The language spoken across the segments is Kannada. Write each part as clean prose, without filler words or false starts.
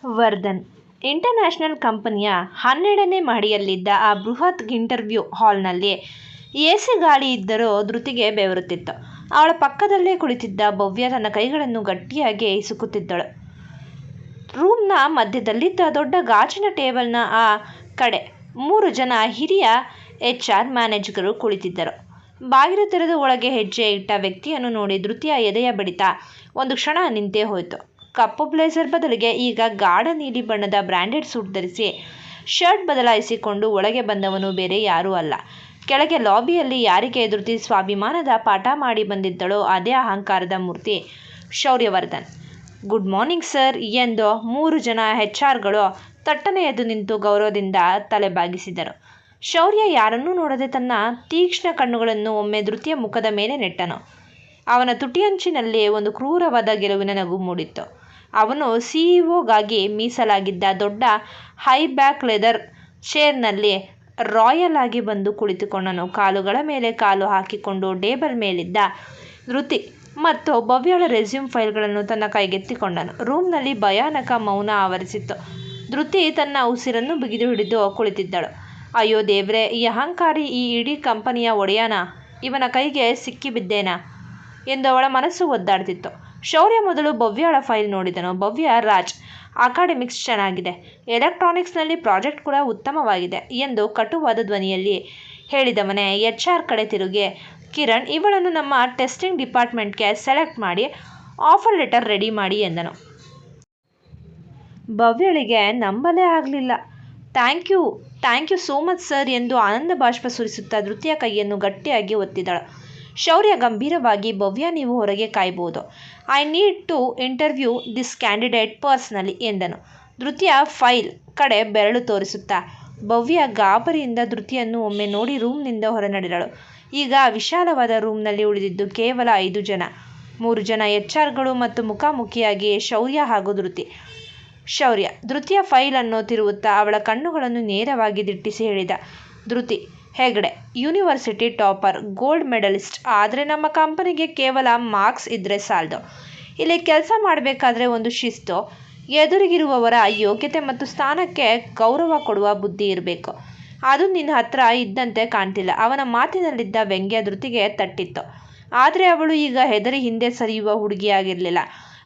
ವರ್ಧನ್ ಇಂಟರ್ನ್ಯಾಷನಲ್ ಕಂಪನಿಯ 12ನೇ ಮಹಡಿಯಲ್ಲಿದ್ದ ಆ ಬೃಹತ್ ಇಂಟರ್ವ್ಯೂ ಹಾಲ್ನಲ್ಲಿ ಎಸಿ ಗಾಳಿ ಇದ್ದರೂ ಧೃತಿಗೆ ಬೆವರುತ್ತಿತ್ತು. ಅವಳ ಪಕ್ಕದಲ್ಲೇ ಕುಳಿತಿದ್ದ ಭವ್ಯ ತನ್ನ ಕೈಗಳನ್ನು ಗಟ್ಟಿಯಾಗಿ ಇಸುಕುತ್ತಿದ್ದಳು. ರೂಮ್ನ ಮಧ್ಯದಲ್ಲಿದ್ದ ದೊಡ್ಡ ಗಾಜಿನ ಟೇಬಲ್ನ ಆ ಕಡೆ 3 ಜನ ಹಿರಿಯ HR ಮ್ಯಾನೇಜರ್ಗಳು ಕುಳಿತಿದ್ದರು. ಬಾಗಿಲು ತೆರೆದು ಒಳಗೆ ಹೆಜ್ಜೆ ಇಟ್ಟ ವ್ಯಕ್ತಿಯನ್ನು ನೋಡಿ ಧೃತಿಯ ಎದೆಯ ಬಡಿತ ಒಂದು ಕ್ಷಣ ನಿಂತೇ ಹೋಯಿತು. ಕಪ್ಪು ಬ್ಲೇಸರ್ ಬದಲಿಗೆ ಈಗ ಗಾಢ ನೀಲಿ ಬಣ್ಣದ ಬ್ರ್ಯಾಂಡೆಡ್ ಸೂಟ್ ಧರಿಸಿ ಶರ್ಟ್ ಬದಲಾಯಿಸಿಕೊಂಡು ಒಳಗೆ ಬಂದವನು ಬೇರೆ ಯಾರೂ ಅಲ್ಲ. ಕೆಳಗೆ ಲಾಬಿಯಲ್ಲಿ ಯಾರಿಗೆ ಧೃತಿ ಸ್ವಾಭಿಮಾನದ ಪಾಠ ಮಾಡಿ ಬಂದಿದ್ದಳೋ ಅದೇ ಅಹಂಕಾರದ ಮೂರ್ತಿ ಶೌರ್ಯವರ್ಧನ್. ಗುಡ್ ಮಾರ್ನಿಂಗ್ ಸರ್ ಎಂದು 3 ಜನ HRಗಳು ತಟ್ಟನೆ ಎದ್ದು ನಿಂತು ಗೌರವದಿಂದ ತಲೆಬಾಗಿಸಿದರು. ಶೌರ್ಯ ಯಾರನ್ನೂ ನೋಡದೆ ತನ್ನ ತೀಕ್ಷ್ಣ ಕಣ್ಣುಗಳನ್ನು ಒಮ್ಮೆ ಧೃತಿಯ ಮುಖದ ಮೇಲೆ ನೆಟ್ಟನು. ಅವನ ತುಟಿಯಂಚಿನಲ್ಲಿ ಒಂದು ಕ್ರೂರವಾದ ಗೆಲುವಿನ ನಗು ಮೂಡಿತ್ತು. ಅವನು CEOಗಾಗಿ ಮೀಸಲಾಗಿದ್ದ ದೊಡ್ಡ ಹೈ ಬ್ಯಾಕ್ ಲೆದರ್ ಚೇರ್ನಲ್ಲಿ ರಾಯಲ್ ಆಗಿ ಬಂದು ಕುಳಿತುಕೊಂಡನು. ಕಾಲುಗಳ ಮೇಲೆ ಕಾಲು ಹಾಕಿಕೊಂಡು ಟೇಬಲ್ ಮೇಲಿದ್ದ ಧೃತಿ ಮತ್ತು ಭವ್ಯಳ ರೆಸ್ಯೂಮ್ ಫೈಲ್ಗಳನ್ನು ತನ್ನ ಕೈಗೆತ್ತಿಕೊಂಡನು. ರೂಮ್ನಲ್ಲಿ ಭಯಾನಕ ಮೌನ ಆವರಿಸಿತ್ತು. ಧೃತಿ ತನ್ನ ಉಸಿರನ್ನು ಬಿಗಿದು ಹಿಡಿದು ಕುಳಿತಿದ್ದಳು. ಅಯ್ಯೋ ದೇವ್ರೆ, ಈ ಅಹಂಕಾರಿ ಈ ಇಡೀ ಕಂಪನಿಯ ಒಡೆಯನ, ಇವನ ಕೈಗೆ ಸಿಕ್ಕಿಬಿದ್ದೇನಾ ಎಂದು ಅವಳ ಮನಸ್ಸು ಒದ್ದಾಡ್ತಿತ್ತು. ಶೌರ್ಯ ಮೊದಲು ಭವ್ಯಳ ಫೈಲ್ ನೋಡಿದನು. ಭವ್ಯ ರಾಜ್, ಅಕಾಡೆಮಿಕ್ಸ್ ಚೆನ್ನಾಗಿದೆ, ಎಲೆಕ್ಟ್ರಾನಿಕ್ಸ್ನಲ್ಲಿ ಪ್ರಾಜೆಕ್ಟ್ ಕೂಡ ಉತ್ತಮವಾಗಿದೆ ಎಂದು ಕಟುವಾದ ಧ್ವನಿಯಲ್ಲಿ ಹೇಳಿದವನೇ HR ಕಡೆ ತಿರುಗಿ, ಕಿರಣ್, ಇವಳನ್ನು ನಮ್ಮ ಟೆಸ್ಟಿಂಗ್ ಡಿಪಾರ್ಟ್ಮೆಂಟ್ಗೆ ಸೆಲೆಕ್ಟ್ ಮಾಡಿ ಆಫರ್ ಲೆಟರ್ ರೆಡಿ ಮಾಡಿ ಎಂದನು. ಭವ್ಯಳಿಗೆ ನಂಬಲೇ ಆಗಲಿಲ್ಲ. Thank you so much sir ಎಂದು ಆನಂದ ಬಾಷ್ಪ ಸುರಿಸುತ್ತಾ ಧೃತಿಯ ಕೈಯನ್ನು ಗಟ್ಟಿಯಾಗಿ ಒತ್ತಿದಳು. ಶೌರ್ಯ ಗಂಭೀರವಾಗಿ, ಭವ್ಯ, ನೀವು ಹೊರಗೆ ಕಾಯಬಹುದು. I need to interview this candidate personally ಎಂದನು ಧೃತಿಯ ಫೈಲ್ ಕಡೆ ಬೆರಳು ತೋರಿಸುತ್ತಾ. ಭವ್ಯ ಗಾಬರಿಯಿಂದ ಧೃತಿಯನ್ನು ಒಮ್ಮೆ ನೋಡಿ ರೂಮ್ನಿಂದ ಹೊರನಡೆದಳು. ಈಗ ವಿಶಾಲವಾದ ರೂಮ್ನಲ್ಲಿ ಉಳಿದಿದ್ದು ಕೇವಲ 5 ಜನ. 3 ಜನ HRಗಳು ಮತ್ತು ಮುಖಾಮುಖಿಯಾಗಿ ಶೌರ್ಯ ಹಾಗೂ ಧೃತಿ. ಶೌರ್ಯ ಧೃತಿಯ ಫೈಲನ್ನು ತಿರುವುತ್ತಾ ಅವಳ ಕಣ್ಣುಗಳನ್ನು ನೇರವಾಗಿ ದಿಟ್ಟಿಸಿ ಹೇಳಿದ, Dhriti Hegde, university topper, gold medallist. ಆದರೆ ನಮ್ಮ ಕಂಪನಿಗೆ ಕೇವಲ ಮಾರ್ಕ್ಸ್ ಇದ್ದರೆ ಸಾಲದು. ಇಲ್ಲಿ ಕೆಲಸ ಮಾಡಬೇಕಾದ್ರೆ ಒಂದು ಶಿಸ್ತು, ಎದುರಿಗಿರುವವರ ಯೋಗ್ಯತೆ ಮತ್ತು ಸ್ಥಾನಕ್ಕೆ ಗೌರವ ಕೊಡುವ ಬುದ್ಧಿ ಇರಬೇಕು. ಅದು ನಿನ್ನ ಹತ್ರ ಇದ್ದಂತೆ ಕಾಣ್ತಿಲ್ಲ. ಅವನ ಮಾತಿನಲ್ಲಿದ್ದ ವ್ಯಂಗ್ಯ ಧೃತಿಗೆ ತಟ್ಟಿತ್ತು. ಆದರೆ ಅವಳು ಈಗ ಹೆದರಿ ಹಿಂದೆ ಸರಿಯುವ ಹುಡುಗಿಯಾಗಿರಲಿಲ್ಲ.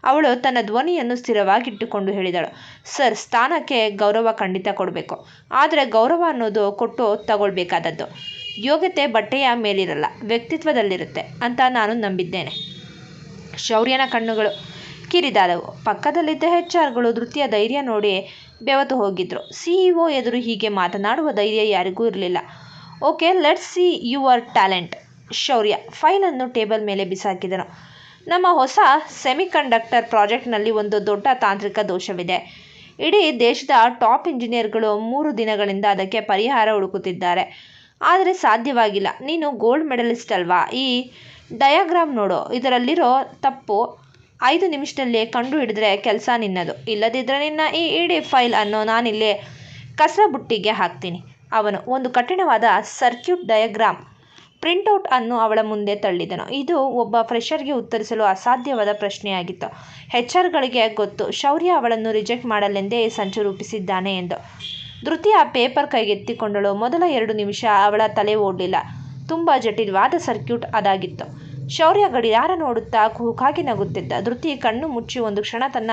ಅವಳು ತನ್ನ ಧ್ವನಿಯನ್ನು ಸ್ಥಿರವಾಗಿಟ್ಟುಕೊಂಡು ಹೇಳಿದಳು, ಸರ್, ಸ್ಥಾನಕ್ಕೆ ಗೌರವ ಖಂಡಿತ ಕೊಡಬೇಕು. ಆದರೆ ಗೌರವ ಅನ್ನೋದು ಕೊಟ್ಟು ತಗೊಳ್ಬೇಕಾದದ್ದು. ಯೋಗ್ಯತೆ ಬಟ್ಟೆಯ ಮೇಲಿರಲ್ಲ, ವ್ಯಕ್ತಿತ್ವದಲ್ಲಿರುತ್ತೆ ಅಂತ ನಾನು ನಂಬಿದ್ದೇನೆ. ಶೌರ್ಯನ ಕಣ್ಣುಗಳು ಕಿರಿದಾದವು. ಪಕ್ಕದಲ್ಲಿದ್ದ HRಗಳು ಧೃತಿಯ ಧೈರ್ಯ ನೋಡಿ ಬೆವತು ಹೋಗಿದ್ರು. CEO ಎದುರು ಹೀಗೆ ಮಾತನಾಡುವ ಧೈರ್ಯ ಯಾರಿಗೂ ಇರಲಿಲ್ಲ. Okay, let's see your talent. ಶೌರ್ಯ ಫೈಲನ್ನು ಟೇಬಲ್ ಮೇಲೆ ಬಿಸಾಕಿದನು. ನಮ್ಮ ಹೊಸ ಸೆಮಿಕಂಡಕ್ಟರ್ ಪ್ರಾಜೆಕ್ಟ್ನಲ್ಲಿ ಒಂದು ದೊಡ್ಡ ತಾಂತ್ರಿಕ ದೋಷವಿದೆ. ಇಡೀ ದೇಶದ ಟಾಪ್ ಇಂಜಿನಿಯರ್ಗಳು 3 ದಿನಗಳಿಂದ ಅದಕ್ಕೆ ಪರಿಹಾರ ಹುಡುಕುತ್ತಿದ್ದಾರೆ. ಆದರೆ ಸಾಧ್ಯವಾಗಿಲ್ಲ. ನೀನು ಗೋಲ್ಡ್ ಮೆಡಲಿಸ್ಟ್ ಅಲ್ವಾ? ಈ ಡಯಾಗ್ರಾಮ್ ನೋಡು. ಇದರಲ್ಲಿರೋ ತಪ್ಪು 5 ನಿಮಿಷದಲ್ಲಿ ಕಂಡು ಹಿಡಿದ್ರೆ ಕೆಲಸ ನಿನ್ನದು. ಇಲ್ಲದಿದ್ದರೆ ನಿನ್ನ ಈ ಇಡೀ ಫೈಲ್ ಅನ್ನು ನಾನಿಲ್ಲಿ ಕಸಬುಟ್ಟಿಗೆ ಹಾಕ್ತೀನಿ. ಅವನು ಒಂದು ಕಠಿಣವಾದ ಸರ್ಕ್ಯೂಟ್ ಡಯಾಗ್ರಾಮ್ ಪ್ರಿಂಟೌಟ್ ಅನ್ನು ಅವಳ ಮುಂದೆ ತಳ್ಳಿದನು. ಇದು ಒಬ್ಬ ಫ್ರೆಷರ್ಗೆ ಉತ್ತರಿಸಲು ಅಸಾಧ್ಯವಾದ ಪ್ರಶ್ನೆಯಾಗಿತ್ತು. HRಗಳಿಗೆ ಗೊತ್ತು, ಶೌರ್ಯ ಅವಳನ್ನು ರಿಜೆಕ್ಟ್ ಮಾಡಲೆಂದೇ ಸಂಚು ರೂಪಿಸಿದ್ದಾನೆ ಎಂದು. ಧೃತಿ ಆ ಪೇಪರ್ ಕೈಗೆತ್ತಿಕೊಂಡಳು. ಮೊದಲ 2 ನಿಮಿಷ ಅವಳ ತಲೆ ಓಡಲಿಲ್ಲ. ತುಂಬ ಜಟಿಲವಾದ ಸರ್ಕ್ಯೂಟ್ ಅದಾಗಿತ್ತು. ಶೌರ್ಯ ಗಡಿಯಾರ ನೋಡುತ್ತಾ ಕುಹುಕಾಗಿ ನಗುತ್ತಿದ್ದ. ಧೃತಿ ಕಣ್ಣು ಮುಚ್ಚಿ ಒಂದು ಕ್ಷಣ ತನ್ನ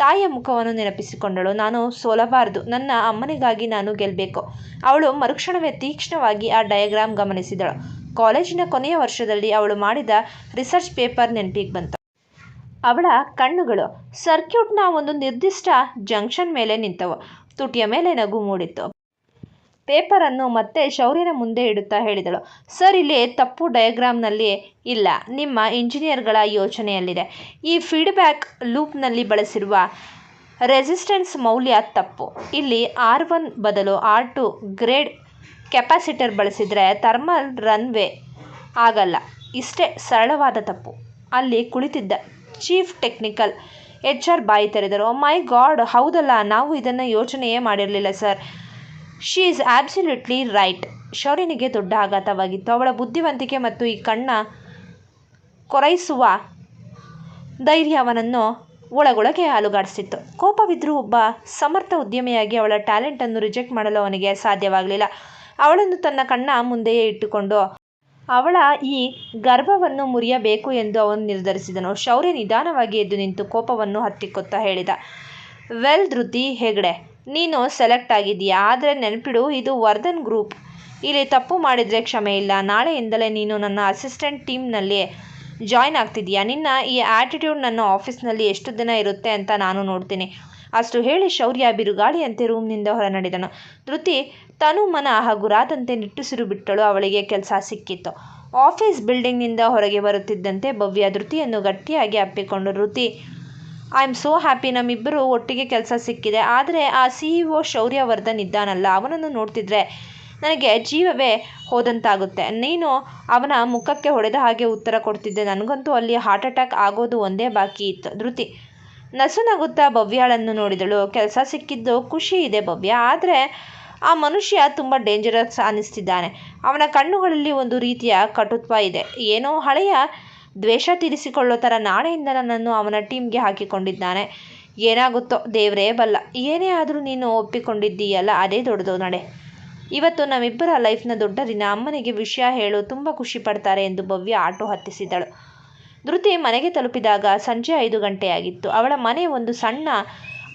ತಾಯಿಯ ಮುಖವನ್ನು ನೆನಪಿಸಿಕೊಂಡಳು. ನಾನು ಸೋಲಬಾರದು, ನನ್ನ ಅಮ್ಮನಿಗಾಗಿ ನಾನು ಗೆಲ್ಲಬೇಕು. ಅವಳು ಮರುಕ್ಷಣವೇ ತೀಕ್ಷ್ಣವಾಗಿ ಆ ಡಯಾಗ್ರಾಮ್ ಗಮನಿಸಿದಳು. ಕಾಲೇಜಿನ ಕೊನೆಯ ವರ್ಷದಲ್ಲಿ ಅವಳು ಮಾಡಿದ ರಿಸರ್ಚ್ ಪೇಪರ್ ನೆನಪಿಗೆ ಬಂತು. ಅವಳ ಕಣ್ಣುಗಳು ಸರ್ಕ್ಯೂಟ್ನ ಒಂದು ನಿರ್ದಿಷ್ಟ ಜಂಕ್ಷನ್ ಮೇಲೆ ನಿಂತವು. ತುಟಿಯ ಮೇಲೆ ನಗು ಮೂಡಿತ್ತು. ಪೇಪರನ್ನು ಮತ್ತೆ ಶೌರ್ಯನ ಮುಂದೆ ಇಡುತ್ತಾ ಹೇಳಿದಳು, ಸರ್, ಇಲ್ಲಿ ತಪ್ಪು ಡಯಾಗ್ರಾಮ್ನಲ್ಲಿ ಇಲ್ಲ, ನಿಮ್ಮ ಇಂಜಿನಿಯರ್ಗಳ ಯೋಚನೆಯಲ್ಲಿದೆ. ಈ ಫೀಡ್ಬ್ಯಾಕ್ ಲೂಪ್ನಲ್ಲಿ ಬಳಸಿರುವ ರೆಸಿಸ್ಟೆನ್ಸ್ ಮೌಲ್ಯ ತಪ್ಪು. ಇಲ್ಲಿ R1 ಬದಲು R2 ಗ್ರೇಡ್ ಕೆಪಾಸಿಟರ್ ಬಳಸಿದರೆ ಥರ್ಮಲ್ ರನ್ವೇ ಆಗಲ್ಲ. ಇಷ್ಟೇ ಸರಳವಾದ ತಪ್ಪು. ಅಲ್ಲಿ ಕುಳಿತಿದ್ದ ಚೀಫ್ ಟೆಕ್ನಿಕಲ್ HR ಬಾಯಿ ತೆರೆದರು. ಮೈ ಗಾಡ್, ಹೌದಲ್ಲ, ನಾವು ಇದನ್ನು ಯೋಚನೆಯೇ ಮಾಡಿರಲಿಲ್ಲ sir. She is absolutely right. ಶೌರ್ಯನಿಗೆ ದೊಡ್ಡ ಆಘಾತವಾಗಿತ್ತು. ಅವಳ ಬುದ್ಧಿವಂತಿಕೆ ಮತ್ತು ಈ ಕಣ್ಣ ಕೊರೈಸುವ ಧೈರ್ಯ ಅವನನ್ನು ಒಳಗೊಳಗೆ ಅಲುಗಾಡಿಸಿತ್ತು. ಕೋಪವಿದ್ರೂ ಒಬ್ಬ ಸಮರ್ಥ ಉದ್ಯಮಿಯಾಗಿ ಅವಳ ಟ್ಯಾಲೆಂಟನ್ನು ರಿಜೆಕ್ಟ್ ಮಾಡಲು ಅವನಿಗೆ ಸಾಧ್ಯವಾಗಲಿಲ್ಲ. ಅವಳನ್ನು ತನ್ನ ಕಣ್ಣ ಮುಂದೆಯೇ ಇಟ್ಟುಕೊಂಡು ಅವಳ ಈ ಗರ್ಭವನ್ನು ಮುರಿಯಬೇಕು ಎಂದು ಅವನು ನಿರ್ಧರಿಸಿದನು. ಶೌರ್ಯ ನಿಧಾನವಾಗಿ ಎದ್ದು ನಿಂತು ಕೋಪವನ್ನು ಹತ್ತಿಕ್ಕುತ್ತಾ ಹೇಳಿದ, ವೆಲ್ ಧೃತಿ ಹೆಗ್ಡೆ, ನೀನು ಸೆಲೆಕ್ಟ್ ಆಗಿದ್ದೀಯಾ. ಆದರೆ ನೆನಪಿಡು, ಇದು ವರ್ಧನ್ ಗ್ರೂಪ್. ಇಲ್ಲಿ ತಪ್ಪು ಮಾಡಿದರೆ ಕ್ಷಮೆ ಇಲ್ಲ. ನಾಳೆಯಿಂದಲೇ ನೀನು ನನ್ನ ಅಸಿಸ್ಟೆಂಟ್ ಟೀಮ್ನಲ್ಲಿ ಜಾಯ್ನ್ ಆಗ್ತಿದ್ದೀಯಾ. ನಿನ್ನ ಈ ಆ್ಯಟಿಟ್ಯೂಡ್ ನನ್ನ ಆಫೀಸ್ನಲ್ಲಿ ಎಷ್ಟು ದಿನ ಇರುತ್ತೆ ಅಂತ ನಾನು ನೋಡ್ತೀನಿ. ಅಷ್ಟು ಹೇಳಿ ಶೌರ್ಯ ಬಿರುಗಾಳಿಯಂತೆ ರೂಮ್ನಿಂದ ಹೊರ ನಡೆದನು. ಧೃತಿ ತನು ಮನ ಹಗುರಾದಂತೆ ನಿಟ್ಟುಸಿರು ಬಿಟ್ಟಳು. ಅವಳಿಗೆ ಕೆಲಸ ಸಿಕ್ಕಿತ್ತು. ಆಫೀಸ್ ಬಿಲ್ಡಿಂಗ್ನಿಂದ ಹೊರಗೆ ಬರುತ್ತಿದ್ದಂತೆ ಭವ್ಯ ಧೃತಿಯನ್ನು ಗಟ್ಟಿಯಾಗಿ ಅಪ್ಪಿಕೊಂಡು, Dhriti, I am so happy. ನಮ್ಮಿಬ್ಬರು ಒಟ್ಟಿಗೆ ಕೆಲಸ ಸಿಕ್ಕಿದೆ. ಆದರೆ ಆ CEO ಶೌರ್ಯವರ್ಧನ್ ಇದ್ದಾನಲ್ಲ, ಅವನನ್ನು ನೋಡ್ತಿದ್ರೆ ನನಗೆ ಜೀವವೇ ಹೋದಂತಾಗುತ್ತೆ. ನೀನು ಅವನ ಮುಖಕ್ಕೆ ಹೊಡೆದ ಹಾಗೆ ಉತ್ತರ ಕೊಡ್ತಿದ್ದೆ. ನನಗಂತೂ ಅಲ್ಲಿ ಹಾರ್ಟ್ ಅಟ್ಯಾಕ್ ಆಗೋದು ಒಂದೇ ಬಾಕಿ ಇತ್ತು. ಧೃತಿ ನಸುನಗುತ್ತಾ ಭವ್ಯಾಳನ್ನು ನೋಡಿದಳು. ಕೆಲಸ ಸಿಕ್ಕಿದ್ದು ಖುಷಿ ಇದೆ ಭವ್ಯ, ಆದರೆ ಆ ಮನುಷ್ಯ ತುಂಬ ಡೇಂಜರಸ್ ಅನ್ನಿಸ್ತಿದ್ದಾನೆ. ಅವನ ಕಣ್ಣುಗಳಲ್ಲಿ ಒಂದು ರೀತಿಯ ಕಟುತ್ವ ಇದೆ. ಏನೋ ಹಳೆಯ ದ್ವೇಷ ತೀರಿಸಿಕೊಳ್ಳೋ ಥರ. ನಾಳೆಯಿಂದ ನನ್ನನ್ನು ಅವನ ಟೀಮ್ಗೆ ಹಾಕಿಕೊಂಡಿದ್ದಾನೆ. ಏನಾಗುತ್ತೋ ದೇವರೇ ಬಲ್ಲ. ಏನೇ ಆದರೂ ನೀನು ಒಪ್ಪಿಕೊಂಡಿದ್ದೀಯಲ್ಲ, ಅದೇ ದೊಡ್ಡದು. ನಡೆ, ಇವತ್ತು ನಮ್ಮಿಬ್ಬರ ಲೈಫ್ನ ದೊಡ್ಡ ದಿನ. ಅಮ್ಮನಿಗೆ ವಿಷಯ ಹೇಳು, ತುಂಬ ಖುಷಿ ಪಡ್ತಾರೆ ಎಂದು ಭವ್ಯ ಆಟೋ ಹತ್ತಿಸಿದಳು. ಧೃತಿ ಮನೆಗೆ ತಲುಪಿದಾಗ ಸಂಜೆ 5 ಗಂಟೆಯಾಗಿತ್ತು. ಅವಳ ಮನೆ ಒಂದು ಸಣ್ಣ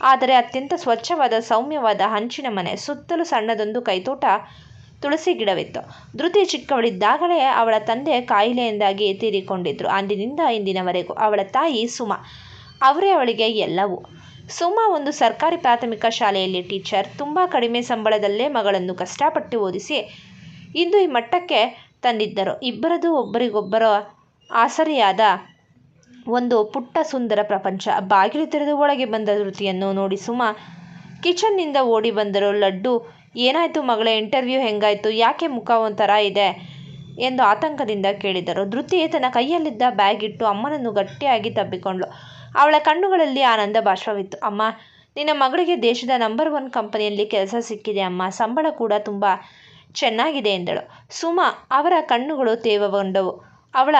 ಆದರೆ ಅತ್ಯಂತ ಸ್ವಚ್ಛವಾದ ಸೌಮ್ಯವಾದ ಹಂಚಿನ ಮನೆ. ಸುತ್ತಲೂ ಸಣ್ಣದೊಂದು ಕೈತೋಟ, ತುಳಸಿ ಗಿಡವಿತ್ತು. ಧೃತಿ ಚಿಕ್ಕವಳಿದ್ದಾಗಲೇ ಅವಳ ತಂದೆ ಕಾಯಿಲೆಯಿಂದಾಗಿ ತೀರಿಕೊಂಡಿದ್ರು. ಅಂದಿನಿಂದ ಇಂದಿನವರೆಗೂ ಅವಳ ತಾಯಿ ಸುಮಾ ಅವರೇ ಅವಳಿಗೆ ಎಲ್ಲವೂ. ಸುಮಾ ಒಂದು ಸರ್ಕಾರಿ ಪ್ರಾಥಮಿಕ ಶಾಲೆಯಲ್ಲಿ ಟೀಚರ್. ತುಂಬ ಕಡಿಮೆ ಸಂಬಳದಲ್ಲೇ ಮಗಳನ್ನು ಕಷ್ಟಪಟ್ಟು ಓದಿಸಿ ಇಂದು ಈ ಮಟ್ಟಕ್ಕೆ ತಂದಿದ್ದರು. ಇಬ್ಬರದು ಒಬ್ಬರಿಗೊಬ್ಬರ ಆಸರೆಯಾದ ಒಂದು ಪುಟ್ಟ ಸುಂದರ ಪ್ರಪಂಚ. ಬಾಗಿಲು ತೆರೆದು ಒಳಗೆ ಬಂದ ಧೃತಿಯನ್ನು ನೋಡಿ ಸುಮಾ ಕಿಚನ್ನಿಂದ ಓಡಿ ಬಂದರು. ಲಡ್ಡು, ಏನಾಯಿತು ಮಗಳೇ, ಇಂಟರ್ವ್ಯೂ ಹೆಂಗಾಯಿತು? ಯಾಕೆ ಮುಖ ಒಂಥರ ಇದೆ ಎಂದು ಆತಂಕದಿಂದ ಕೇಳಿದರು. ಧೃತಿ ತನ್ನ ಕೈಯಲ್ಲಿದ್ದ ಬ್ಯಾಗ್ ಇಟ್ಟು ಅಮ್ಮನನ್ನು ಗಟ್ಟಿಯಾಗಿ ತಬ್ಬಿಕೊಂಡ್ಳು. ಅವಳ ಕಣ್ಣುಗಳಲ್ಲಿ ಆನಂದ ಬಾಷ್ಪವಿತ್ತು. ಅಮ್ಮ, ನಿನ್ನ ಮಗಳಿಗೆ ದೇಶದ ನಂಬರ್ 1 ಕಂಪನಿಯಲ್ಲಿ ಕೆಲಸ ಸಿಕ್ಕಿದೆ ಅಮ್ಮ. ಸಂಬಳ ಕೂಡ ತುಂಬ ಚೆನ್ನಾಗಿದೆ ಎಂದಳು. ಸುಮಾ ಅವರ ಕಣ್ಣುಗಳು ತೇವಗೊಂಡವು. ಅವಳ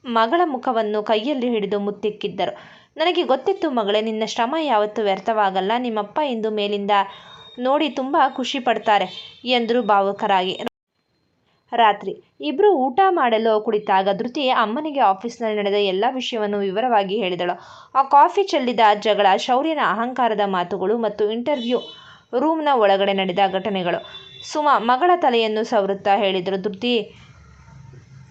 ಮಗಳ ಮುಖವನ್ನು ಕೈಯಲ್ಲಿ ಹಿಡಿದು ಮುತ್ತಿಕ್ಕಿದ್ದರು. ನನಗೆ ಗೊತ್ತಿತ್ತು ಮಗಳೇ, ನಿನ್ನ ಶ್ರಮ ಯಾವತ್ತೂ ವ್ಯರ್ಥವಾಗಲ್ಲ. ನಿಮ್ಮಪ್ಪ ಇಂದು ಮೇಲಿಂದ ನೋಡಿ ತುಂಬ ಖುಷಿ ಪಡ್ತಾರೆ ಎಂದರು ಭಾವುಕರಾಗಿ. ರಾತ್ರಿ ಇಬ್ಬರು ಊಟ ಮಾಡಲು ಕುಳಿತಾಗ ಧೃತಿ ಅಮ್ಮನಿಗೆ ಆಫೀಸ್ನಲ್ಲಿ ನಡೆದ ಎಲ್ಲ ವಿಷಯವನ್ನು ವಿವರವಾಗಿ ಹೇಳಿದಳು. ಆ ಕಾಫಿ ಚೆಲ್ಲಿದ ಜಗಳ, ಶೌರ್ಯನ ಅಹಂಕಾರದ ಮಾತುಗಳು ಮತ್ತು ಇಂಟರ್ವ್ಯೂ ರೂಮ್ನ ಒಳಗಡೆ ನಡೆದ ಘಟನೆಗಳು. ಸುಮಾ ಮಗಳ ತಲೆಯನ್ನು ಸವರುತ್ತಾ ಹೇಳಿದರು, ಧೃತಿ,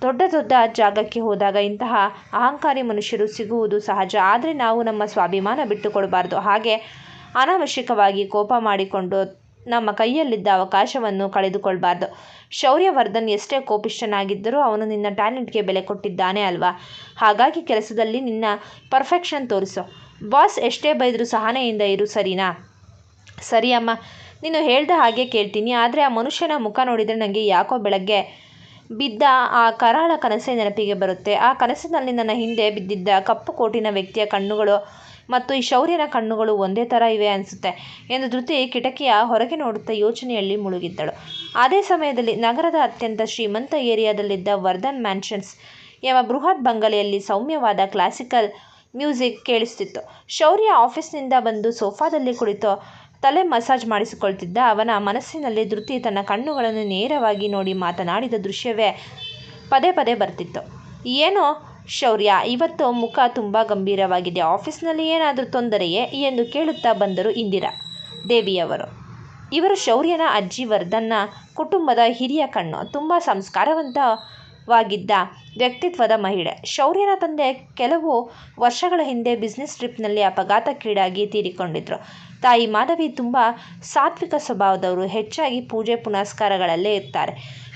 ದೊಡ್ಡ ದೊಡ್ಡ ಜಾಗಕ್ಕೆ ಹೋದಾಗ ಇಂತಹ ಅಹಂಕಾರಿ ಮನುಷ್ಯರು ಸಿಗುವುದು ಸಹಜ. ಆದರೆ ನಾವು ನಮ್ಮ ಸ್ವಾಭಿಮಾನ ಬಿಟ್ಟುಕೊಡಬಾರ್ದು. ಹಾಗೆ ಅನಾವಶ್ಯಕವಾಗಿ ಕೋಪ ಮಾಡಿಕೊಂಡು ನಮ್ಮ ಕೈಯಲ್ಲಿದ್ದ ಅವಕಾಶವನ್ನು ಕಳೆದುಕೊಳ್ಬಾರ್ದು. ಶೌರ್ಯವರ್ಧನ್ ಎಷ್ಟೇ ಕೋಪಿಷ್ಠನಾಗಿದ್ದರೂ ಅವನು ನಿನ್ನ ಟ್ಯಾಲೆಂಟ್ಗೆ ಬೆಲೆ ಕೊಟ್ಟಿದ್ದಾನೆ ಅಲ್ವಾ? ಹಾಗಾಗಿ ಕೆಲಸದಲ್ಲಿ ನಿನ್ನ ಪರ್ಫೆಕ್ಷನ್ ತೋರಿಸು. ಬಾಸ್ ಎಷ್ಟೇ ಬೈದರೂ ಸಹನೆಯಿಂದ ಇರು, ಸರಿನಾ? ಸರಿ ಅಮ್ಮ, ನೀನು ಹೇಳ್ದ ಹಾಗೆ ಕೇಳ್ತೀನಿ. ಆದರೆ ಆ ಮನುಷ್ಯನ ಮುಖ ನೋಡಿದರೆ ನನಗೆ ಯಾಕೋ ಬೆಳಗ್ಗೆ ಬಿದ್ದ ಆ ಕರಾಳ ಕನಸೇ ನೆನಪಿಗೆ ಬರುತ್ತೆ. ಆ ಕನಸಿನಲ್ಲಿ ನನ್ನ ಹಿಂದೆ ಬಿದ್ದಿದ್ದ ಕಪ್ಪು ಕೋಟಿನ ವ್ಯಕ್ತಿಯ ಕಣ್ಣುಗಳು ಮತ್ತು ಈ ಶೌರ್ಯನ ಕಣ್ಣುಗಳು ಒಂದೇ ಥರ ಇವೆ ಅನಿಸುತ್ತೆ ಎಂದು ಧೃತಿ ಕಿಟಕಿಯ ಹೊರಗೆ ನೋಡುತ್ತಾ ಯೋಚನೆಯಲ್ಲಿ ಮುಳುಗಿದ್ದಳು. ಅದೇ ಸಮಯದಲ್ಲಿ ನಗರದ ಅತ್ಯಂತ ಶ್ರೀಮಂತ ಏರಿಯಾದಲ್ಲಿದ್ದ ವರ್ಧನ್ ಮ್ಯಾನ್ಷನ್ಸ್ ಎಂಬ ಬೃಹತ್ ಬಂಗಲೆಯಲ್ಲಿ ಸೌಮ್ಯವಾದ ಕ್ಲಾಸಿಕಲ್ ಮ್ಯೂಸಿಕ್ ಕೇಳಿಸ್ತಿತ್ತು. ಶೌರ್ಯ ಆಫೀಸ್ನಿಂದ ಬಂದು ಸೋಫಾದಲ್ಲಿ ಕುಳಿತು ತಲೆ ಮಸಾಜ್ ಮಾಡಿಸಿಕೊಳ್ತಿದ್ದ. ಅವನ ಮನಸ್ಸಿನಲ್ಲಿ ಧೃತಿ ತನ್ನ ಕಣ್ಣುಗಳನ್ನು ನೇರವಾಗಿ ನೋಡಿ ಮಾತನಾಡಿದ ದೃಶ್ಯವೇ ಪದೇ ಪದೇ ಬರ್ತಿತ್ತು. ಏನೋ ಶೌರ್ಯ, ಇವತ್ತು ಮುಖ ತುಂಬ ಗಂಭೀರವಾಗಿದೆ. ಆಫೀಸ್ನಲ್ಲಿ ಏನಾದರೂ ತೊಂದರೆಯೇ ಎಂದು ಕೇಳುತ್ತಾ ಬಂದರು ಇಂದಿರಾ ದೇವಿಯವರು. ಇವರು ಶೌರ್ಯನ ಅಜ್ಜಿ. ವರ್ಧನ್ನ ಕುಟುಂಬದ ಹಿರಿಯ ಕಣ್ಣು. ತುಂಬ ಸಂಸ್ಕಾರವಂತವಾಗಿದ್ದ ವ್ಯಕ್ತಿತ್ವದ ಮಹಿಳೆ. ಶೌರ್ಯನ ತಂದೆ ಕೆಲವು ವರ್ಷಗಳ ಹಿಂದೆ ಬಿಸ್ನೆಸ್ ಟ್ರಿಪ್ನಲ್ಲಿ ಅಪಘಾತಕ್ಕೀಡಾಗಿ ತೀರಿಕೊಂಡಿದ್ರು. ತಾಯಿ ಮಾಧವಿ ತುಂಬ ಸಾತ್ವಿಕ ಸ್ವಭಾವದವರು. ಹೆಚ್ಚಾಗಿ ಪೂಜೆ ಪುನಸ್ಕಾರಗಳಲ್ಲೇ ಇರ್ತಾರೆ.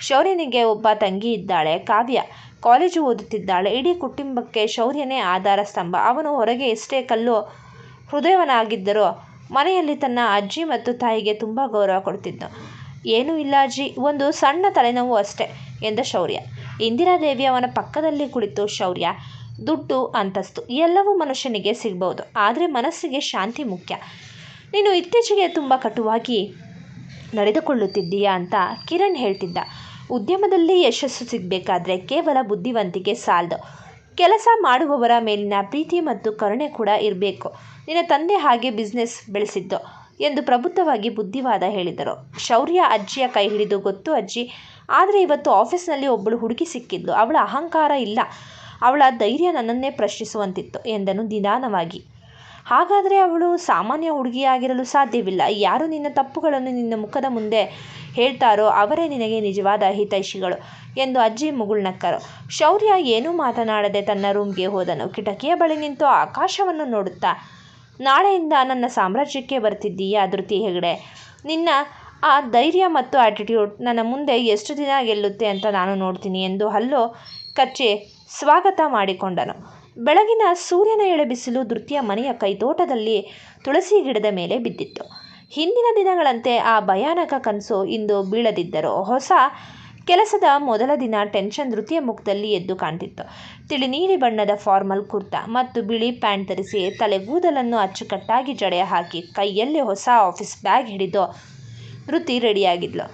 ಶೌರ್ಯನಿಗೆ ಒಬ್ಬ ತಂಗಿ ಇದ್ದಾಳೆ, ಕಾವ್ಯ. ಕಾಲೇಜು ಓದುತ್ತಿದ್ದಾಳೆ. ಇಡೀ ಕುಟುಂಬಕ್ಕೆ ಶೌರ್ಯನೇ ಆಧಾರ ಸ್ತಂಭ. ಅವನು ಹೊರಗೆ ಎಷ್ಟೇ ಕಲ್ಲು ಹೃದಯವನಾಗಿದ್ದರೂ ಮನೆಯಲ್ಲಿ ತನ್ನ ಅಜ್ಜಿ ಮತ್ತು ತಾಯಿಗೆ ತುಂಬ ಗೌರವ ಕೊಡ್ತಿದ್ದ. ಏನೂ ಇಲ್ಲ ಅಜ್ಜಿ, ಒಂದು ಸಣ್ಣ ತಲೆನೋವು ಅಷ್ಟೇ ಎಂದ ಶೌರ್ಯ. ಇಂದಿರಾದೇವಿ ಅವನ ಪಕ್ಕದಲ್ಲಿ ಕುಳಿತು, ಶೌರ್ಯ, ದುಡ್ಡು, ಅಂತಸ್ತು ಎಲ್ಲವೂ ಮನುಷ್ಯನಿಗೆ ಸಿಗಬಹುದು, ಆದರೆ ಮನಸ್ಸಿಗೆ ಶಾಂತಿ ಮುಖ್ಯ. ನೀನು ಇತ್ತೀಚೆಗೆ ತುಂಬ ಕಟುವಾಗಿ ನಡೆದುಕೊಳ್ಳುತ್ತಿದ್ದೀಯಾ ಅಂತ ಕಿರಣ್ ಹೇಳ್ತಿದ್ದ. ಉದ್ಯಮದಲ್ಲಿ ಯಶಸ್ಸು ಸಿಗಬೇಕಾದ್ರೆ ಕೇವಲ ಬುದ್ಧಿವಂತಿಕೆ ಸಾಲದು, ಕೆಲಸ ಮಾಡುವವರ ಮೇಲಿನ ಪ್ರೀತಿ ಮತ್ತು ಕರುಣೆ ಕೂಡ ಇರಬೇಕು. ನಿನ್ನ ತಂದೆ ಹಾಗೆ ಬಿಸ್ನೆಸ್ ಬೆಳೆಸಿದ್ದು ಎಂದು ಪ್ರಬುದ್ಧವಾಗಿ ಬುದ್ಧಿವಾದ ಹೇಳಿದರು. ಶೌರ್ಯ ಅಜ್ಜಿಯ ಕೈ ಹಿಡಿದು, ಗೊತ್ತು ಅಜ್ಜಿ, ಆದರೆ ಇವತ್ತು ಆಫೀಸ್ನಲ್ಲಿ ಒಬ್ಬಳು ಹುಡುಗಿ ಸಿಕ್ಕಿದ್ಲು. ಅವಳ ಅಹಂಕಾರ ಇಲ್ಲ, ಅವಳ ಧೈರ್ಯ ನನ್ನನ್ನೇ ಪ್ರಶ್ನಿಸುವಂತಿತ್ತು ಎಂದನು ನಿಧಾನವಾಗಿ. ಹಾಗಾದರೆ ಅವಳು ಸಾಮಾನ್ಯ ಹುಡುಗಿಯಾಗಿರಲು ಸಾಧ್ಯವಿಲ್ಲ. ಯಾರು ನಿನ್ನ ತಪ್ಪುಗಳನ್ನು ನಿನ್ನ ಮುಖದ ಮುಂದೆ ಹೇಳ್ತಾರೋ ಅವರೇ ನಿನಗೆ ನಿಜವಾದ ಹಿತೈಷಿಗಳು ಎಂದು ಅಜ್ಜಿ ಮುಗುಳ್ನಕ್ಕರು. ಶೌರ್ಯ ಏನೂ ಮಾತನಾಡದೆ ತನ್ನ ರೂಮ್ಗೆ ಹೋದನು. ಕಿಟಕಿಯ ಬಳಿ ನಿಂತು ಆಕಾಶವನ್ನು ನೋಡುತ್ತಾ, ನಾಳೆಯಿಂದ ನನ್ನ ಸಾಮ್ರಾಜ್ಯಕ್ಕೆ ಬರ್ತಿದ್ದೀಯಾ ಧೃತಿ ಹೆಗಡೆ? ನಿನ್ನ ಆ ಧೈರ್ಯ ಮತ್ತು ಆಟಿಟ್ಯೂಡ್ ನನ್ನ ಮುಂದೆ ಎಷ್ಟು ದಿನ ಗೆಲ್ಲುತ್ತೆ ಅಂತ ನಾನು ನೋಡ್ತೀನಿ ಎಂದು ಹಲ್ಲು ಕಚ್ಚಿ ಸ್ವಾಗತ ಮಾಡಿಕೊಂಡನು. ಬೆಳಗಿನ ಸೂರ್ಯನ ಎಳೆಬಿಸಿಲು ಧೃತಿಯ ಮನೆಯ ಕೈತೋಟದಲ್ಲಿ ತುಳಸಿ ಗಿಡದ ಮೇಲೆ ಬಿದ್ದಿತ್ತು. ಹಿಂದಿನ ದಿನಗಳಂತೆ ಆ ಭಯಾನಕ ಕನಸು ಇಂದು ಬೀಳದಿದ್ದರು. ಹೊಸ ಕೆಲಸದ ಮೊದಲ ದಿನ ಟೆನ್ಷನ್ ಧೃತಿಯ ಮುಖದಲ್ಲಿ ಎದ್ದು ಕಾಣ್ತಿತ್ತು. ತಿಳಿ ನೀಲಿ ಬಣ್ಣದ ಫಾರ್ಮಲ್ ಕುರ್ತಾ ಮತ್ತು ಬಿಳಿ ಪ್ಯಾಂಟ್ ಧರಿಸಿ, ತಲೆಗೂದಲನ್ನು ಅಚ್ಚುಕಟ್ಟಾಗಿ ಜಡೆ ಹಾಕಿ, ಕೈಯಲ್ಲಿ ಹೊಸ ಆಫೀಸ್ ಬ್ಯಾಗ್ ಹಿಡಿದು ಧೃತಿ ರೆಡಿಯಾಗಿದ್ಲು.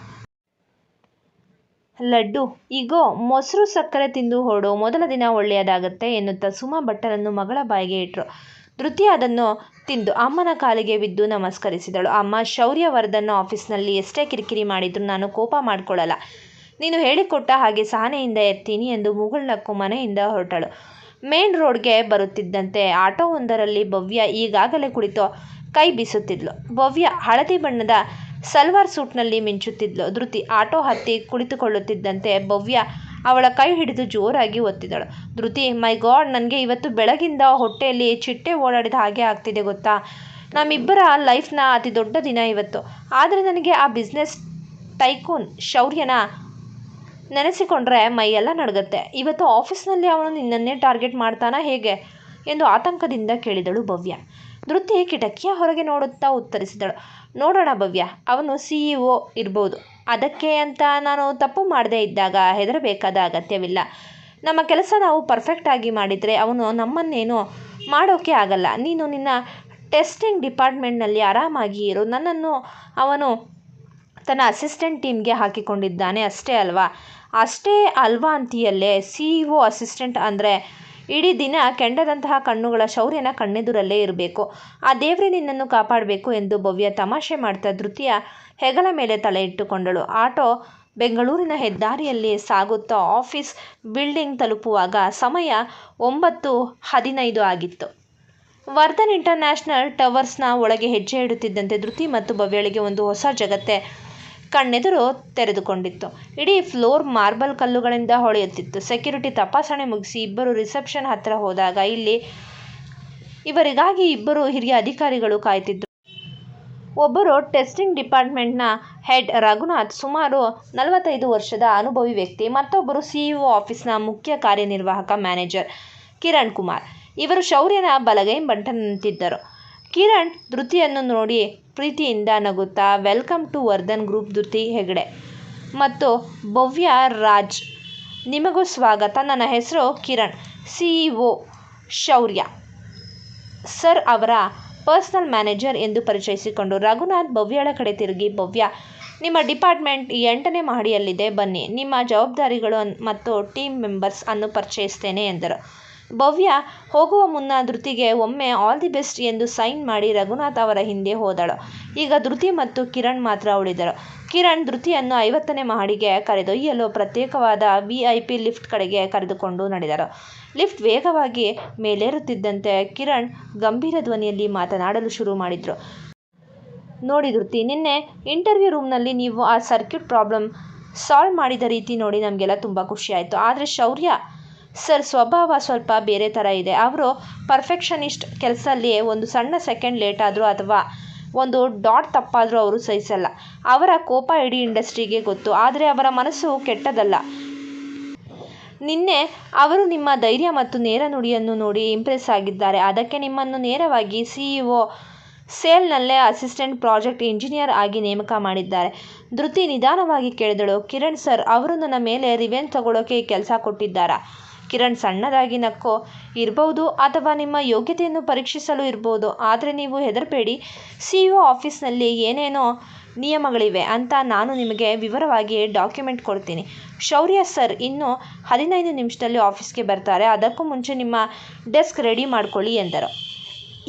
ಲಡ್ಡು, ಈಗೋ ಮೊಸರು ಸಕ್ಕರೆ ತಿಂದು ಹೊರಡು, ಮೊದಲ ದಿನ ಒಳ್ಳೆಯದಾಗತ್ತೆ ಎನ್ನುತ್ತಾ ಸುಮಾ ಬಟ್ಟಲನ್ನು ಮಗಳ ಬಾಯಿಗೆ ಇಟ್ಟರು. ಧೃತಿ ಅದನ್ನು ತಿಂದು ಅಮ್ಮನ ಕಾಲಿಗೆ ಬಿದ್ದು ನಮಸ್ಕರಿಸಿದಳು. ಅಮ್ಮ, ಶೌರ್ಯವರ್ಧನ್ ಆಫೀಸ್ನಲ್ಲಿ ಎಷ್ಟೇ ಕಿರಿಕಿರಿ ಮಾಡಿದ್ರು ನಾನು ಕೋಪ ಮಾಡ್ಕೊಳ್ಳಲ್ಲ. ನೀನು ಹೇಳಿಕೊಟ್ಟ ಹಾಗೆ ಸಹನೆಯಿಂದ ಇರ್ತೀನಿ ಎಂದು ಮುಗುಳ್ನಕ್ಕು ಮನೆಯಿಂದ ಹೊರಟಳು. ಮೇನ್ ರೋಡ್ಗೆ ಬರುತ್ತಿದ್ದಂತೆ ಆಟೋವೊಂದರಲ್ಲಿ ಭವ್ಯ ಈಗಾಗಲೇ ಕುಳಿತು ಕೈ ಬೀಸುತ್ತಿದ್ಲು. ಭವ್ಯ ಹಳದಿ ಬಣ್ಣದ ಸಲ್ವಾರ್ ಸೂಟ್ನಲ್ಲಿ ಮಿಂಚುತ್ತಿದ್ಲು. ಧೃತಿ ಆಟೋ ಹತ್ತಿ ಕುಳಿತುಕೊಳ್ಳುತ್ತಿದ್ದಂತೆ ಭವ್ಯ ಅವಳ ಕೈ ಹಿಡಿದು ಜೋರಾಗಿ ಒತ್ತಿದಳು. ಧೃತಿ, ಮೈ ಗಾಡ್, ನನಗೆ ಇವತ್ತು ಬೆಳಗಿಂದ ಹೊಟ್ಟೆಯಲ್ಲಿ ಚಿಟ್ಟೆ ಓಡಾಡಿದ ಹಾಗೆ ಆಗ್ತಿದೆ ಗೊತ್ತಾ? ನಮ್ಮಿಬ್ಬರ ಲೈಫ್ನ ಅತಿ ದೊಡ್ಡ ದಿನ ಇವತ್ತು. ಆದರೆ ನನಗೆ ಆ ಬಿಸ್ನೆಸ್ ಟೈಕೂನ್ ಶೌರ್ಯನ ನೆನೆಸಿಕೊಂಡ್ರೆ ಮೈಯೆಲ್ಲ ನಡುಗತ್ತೆ. ಇವತ್ತು ಆಫೀಸ್ನಲ್ಲಿ ಅವನು ನಿನ್ನನ್ನೇ ಟಾರ್ಗೆಟ್ ಮಾಡ್ತಾನಾ ಹೇಗೆ ಎಂದು ಆತಂಕದಿಂದ ಕೇಳಿದಳು ಭವ್ಯ. ಧೃತಿ ಕಿಟಕಿಯ ಹೊರಗೆ ನೋಡುತ್ತಾ ಉತ್ತರಿಸಿದಳು, ನೋಡೋಣ ಭವ್ಯ, ಅವನು CEO ಇರ್ಬೋದು. ಅದಕ್ಕೆ ಅಂತ ನಾನು ತಪ್ಪು ಮಾಡದೇ ಇದ್ದಾಗ ಹೆದರಬೇಕಾದ ಅಗತ್ಯವಿಲ್ಲ. ನಮ್ಮ ಕೆಲಸ ನಾವು ಪರ್ಫೆಕ್ಟಾಗಿ ಮಾಡಿದರೆ ಅವನು ನಮ್ಮನ್ನೇನು ಮಾಡೋಕ್ಕೆ ಆಗಲ್ಲ. ನೀನು ನಿನ್ನ ಟೆಸ್ಟಿಂಗ್ ಡಿಪಾರ್ಟ್ಮೆಂಟ್ನಲ್ಲಿ ಆರಾಮಾಗಿ ಇರು. ನನ್ನನ್ನು ಅವನು ತನ್ನ ಅಸಿಸ್ಟೆಂಟ್ ಟೀಮ್ಗೆ ಹಾಕಿಕೊಂಡಿದ್ದಾನೆ ಅಷ್ಟೇ ಅಲ್ವಾ? ಅಷ್ಟೇ ಅಲ್ವಾ ಅಂತೀಯಲ್ಲೇ? CEO ಅಸಿಸ್ಟೆಂಟ್ ಅಂದರೆ ಇಡೀ ದಿನ ಕೆಂಡದಂತಹ ಕಣ್ಣುಗಳ ಶೌರ್ಯನ ಕಣ್ಣೆದುರಲ್ಲೇ ಇರಬೇಕು. ಆ ದೇವರೇ ನಿನ್ನನ್ನು ಕಾಪಾಡಬೇಕು ಎಂದು ಭವ್ಯ ತಮಾಷೆ ಮಾಡ್ತಾ ಧೃತಿಯ ಹೆಗಲ ಮೇಲೆ ತಲೆ ಇಟ್ಟುಕೊಂಡಳು. ಆಟೋ ಬೆಂಗಳೂರಿನ ಹೆದ್ದಾರಿಯಲ್ಲಿ ಸಾಗುತ್ತಾ ಆಫೀಸ್ ಬಿಲ್ಡಿಂಗ್ ತಲುಪುವಾಗ ಸಮಯ 9:15 ಆಗಿತ್ತು. ವರ್ಧನ್ ಇಂಟರ್ನ್ಯಾಷನಲ್ ಟವರ್ಸ್ನ ಒಳಗೆ ಹೆಜ್ಜೆ ಇಡುತ್ತಿದ್ದಂತೆ ಧೃತಿ ಮತ್ತು ಭವ್ಯಳಿಗೆ ಒಂದು ಹೊಸ ಜಗತ್ತೇ ಕಣ್ಣೆದುರು ತೆರೆದುಕೊಂಡಿತ್ತು. ಇಡೀ ಫ್ಲೋರ್ ಮಾರ್ಬಲ್ ಕಲ್ಲುಗಳಿಂದ ಹೊಳೆಯುತ್ತಿತ್ತು. ಸೆಕ್ಯೂರಿಟಿ ತಪಾಸಣೆ ಮುಗಿಸಿ ಇಬ್ಬರು ರಿಸೆಪ್ಷನ್ ಹತ್ತಿರ ಹೋದಾಗ ಇಲ್ಲಿ ಇವರಿಗಾಗಿ ಇಬ್ಬರು ಹಿರಿಯ ಅಧಿಕಾರಿಗಳು ಕಾಯ್ತಿದ್ರು. ಒಬ್ಬರು ಟೆಸ್ಟಿಂಗ್ ಡಿಪಾರ್ಟ್ಮೆಂಟ್ನ ಹೆಡ್ ರಘುನಾಥ್, ಸುಮಾರು 45 ವರ್ಷದ ಅನುಭವಿ ವ್ಯಕ್ತಿ. ಮತ್ತೊಬ್ಬರು CEO ಆಫೀಸ್ನ ಮುಖ್ಯ ಕಾರ್ಯನಿರ್ವಾಹಕ ಮ್ಯಾನೇಜರ್ ಕಿರಣ್ ಕುಮಾರ್. ಇವರು ಶೌರ್ಯನ ಬಲಗೈ ಬಂಟನಂತಿದ್ದರು. ಕಿರಣ್ ಧೃತಿಯನ್ನು ನೋಡಿ ಪ್ರೀತಿಯಿಂದ ನಗುತ್ತಾ, welcome to Vardhan group Dhriti Hegde ಮತ್ತು ಭವ್ಯ ರಾಜ್, ನಿಮಗೂ ಸ್ವಾಗತ. ನನ್ನ ಹೆಸರು ಕಿರಣ್, CEO ಶೌರ್ಯ ಸರ್ ಅವರ ಪರ್ಸನಲ್ ಮ್ಯಾನೇಜರ್ ಎಂದು ಪರಿಚಯಿಸಿಕೊಂಡು ರಘುನಾಥ್ ಭವ್ಯಳ ಕಡೆ ತಿರುಗಿ, ಭವ್ಯ, ನಿಮ್ಮ ಡಿಪಾರ್ಟ್ಮೆಂಟ್ 8ನೇ ಮಹಡಿಯಲ್ಲಿದೆ, ಬನ್ನಿ, ನಿಮ್ಮ ಜವಾಬ್ದಾರಿಗಳು ಮತ್ತು ಟೀಮ್ ಮೆಂಬರ್ಸ್ ಅನ್ನು ಪರಿಚಯಿಸ್ತೇನೆ ಎಂದರು. ಭವ್ಯ ಹೋಗುವ ಮುನ್ನ ಧೃತಿಗೆ ಒಮ್ಮೆ ಆಲ್ ದಿ ಬೆಸ್ಟ್ ಎಂದು ಸೈನ್ ಮಾಡಿ ರಘುನಾಥ್ ಅವರ ಹಿಂದೆ ಹೋದಳು. ಈಗ ಧೃತಿ ಮತ್ತು ಕಿರಣ್ ಮಾತ್ರ ಉಳಿದರು. ಕಿರಣ್ ಧೃತಿಯನ್ನು 50ನೇ ಮಹಡಿಗೆ ಕರೆದೊಯ್ಯಲು ಪ್ರತ್ಯೇಕವಾದ VIP ಲಿಫ್ಟ್ ಕಡೆಗೆ ಕರೆದುಕೊಂಡು ನಡೆದರು. ಲಿಫ್ಟ್ ವೇಗವಾಗಿ ಮೇಲೇರುತ್ತಿದ್ದಂತೆ ಕಿರಣ್ ಗಂಭೀರ ಧ್ವನಿಯಲ್ಲಿ ಮಾತನಾಡಲು ಶುರು ಮಾಡಿದರು. ನೋಡಿ ಧೃತಿ, ನಿನ್ನೆ ಇಂಟರ್ವ್ಯೂ ರೂಮ್ನಲ್ಲಿ ನೀವು ಆ ಸರ್ಕ್ಯೂಟ್ ಪ್ರಾಬ್ಲಮ್ ಸಾಲ್ವ್ ಮಾಡಿದ ರೀತಿ ನೋಡಿ ನಮಗೆಲ್ಲ ತುಂಬ ಖುಷಿಯಾಯಿತು. ಆದರೆ ಶೌರ್ಯ ಸರ್ ಸ್ವಭಾವ ಸ್ವಲ್ಪ ಬೇರೆ ಥರ ಇದೆ. ಅವರು ಪರ್ಫೆಕ್ಷನಿಸ್ಟ್. ಕೆಲಸದಲ್ಲಿ ಒಂದು ಸಣ್ಣ ಸೆಕೆಂಡ್ ಲೇಟ್ ಆದರೂ ಅಥವಾ ಒಂದು ಡಾಟ್ ತಪ್ಪಾದರೂ ಅವರು ಸಹಿಸಲ್ಲ. ಅವರ ಕೋಪ ಇಡೀ ಇಂಡಸ್ಟ್ರಿಗೆ ಗೊತ್ತು. ಆದರೆ ಅವರ ಮನಸ್ಸು ಕೆಟ್ಟದಲ್ಲ. ನಿನ್ನೆ ಅವರು ನಿಮ್ಮ ಧೈರ್ಯ ಮತ್ತು ನೇರ ನುಡಿಯನ್ನು ನೋಡಿ ಇಂಪ್ರೆಸ್ ಆಗಿದ್ದಾರೆ. ಅದಕ್ಕೆ ನಿಮ್ಮನ್ನು ನೇರವಾಗಿ CEO ಸೇಲ್ನಲ್ಲೇ ಅಸಿಸ್ಟೆಂಟ್ ಪ್ರಾಜೆಕ್ಟ್ ಇಂಜಿನಿಯರ್ ಆಗಿ ನೇಮಕ ಮಾಡಿದ್ದಾರೆ. ಧೃತಿ ನಿಧಾನವಾಗಿ ಕೇಳಿದಳು, ಕಿರಣ್ ಸರ್ ಅವರು ನನ್ನ ಮೇಲೆ ರಿವೆಂಜ್ ತಗೊಳ್ಳೋಕೆ ಈ ಕೆಲಸ ಕೊಟ್ಟಿದ್ದಾರಾ? ಕಿರಣ್ ಸಣ್ಣದಾಗಿ ನಕ್ಕೋ, ಇರಬಹುದು ಅಥವಾ ನಿಮ್ಮ ಯೋಗ್ಯತೆಯನ್ನು ಪರೀಕ್ಷಿಸಲು ಇರಬಹುದು. ಆದರೆ ನೀವು ಹೆದರಬೇಡಿ, CEO ಆಫೀಸ್ನಲ್ಲಿ ಏನೇನೋ ನಿಯಮಗಳಿವೆ ಅಂತ ನಾನು ನಿಮಗೆ ವಿವರವಾಗಿ ಡಾಕ್ಯುಮೆಂಟ್ ಕೊಡ್ತೀನಿ. ಶೌರ್ಯ ಸರ್ ಇನ್ನು 15 ನಿಮಿಷದಲ್ಲಿ ಆಫೀಸ್ಗೆ ಬರ್ತಾರೆ. ಅದಕ್ಕೂ ಮುಂಚೆ ನಿಮ್ಮ ಡೆಸ್ಕ್ ರೆಡಿ ಮಾಡ್ಕೊಳ್ಳಿ ಎಂದರು.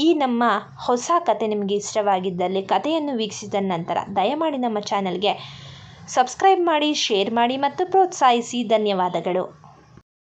ಈ ನಮ್ಮ ಹೊಸ ಕತೆ ನಿಮಗೆ ಇಷ್ಟವಾಗಿದ್ದಲ್ಲಿ ಕಥೆಯನ್ನು ವೀಕ್ಷಿಸಿದ ನಂತರ ದಯಮಾಡಿ ನಮ್ಮ ಚಾನಲ್ಗೆ ಸಬ್ಸ್ಕ್ರೈಬ್ ಮಾಡಿ, ಶೇರ್ ಮಾಡಿ ಮತ್ತು ಪ್ರೋತ್ಸಾಹಿಸಿ. ಧನ್ಯವಾದಗಳು.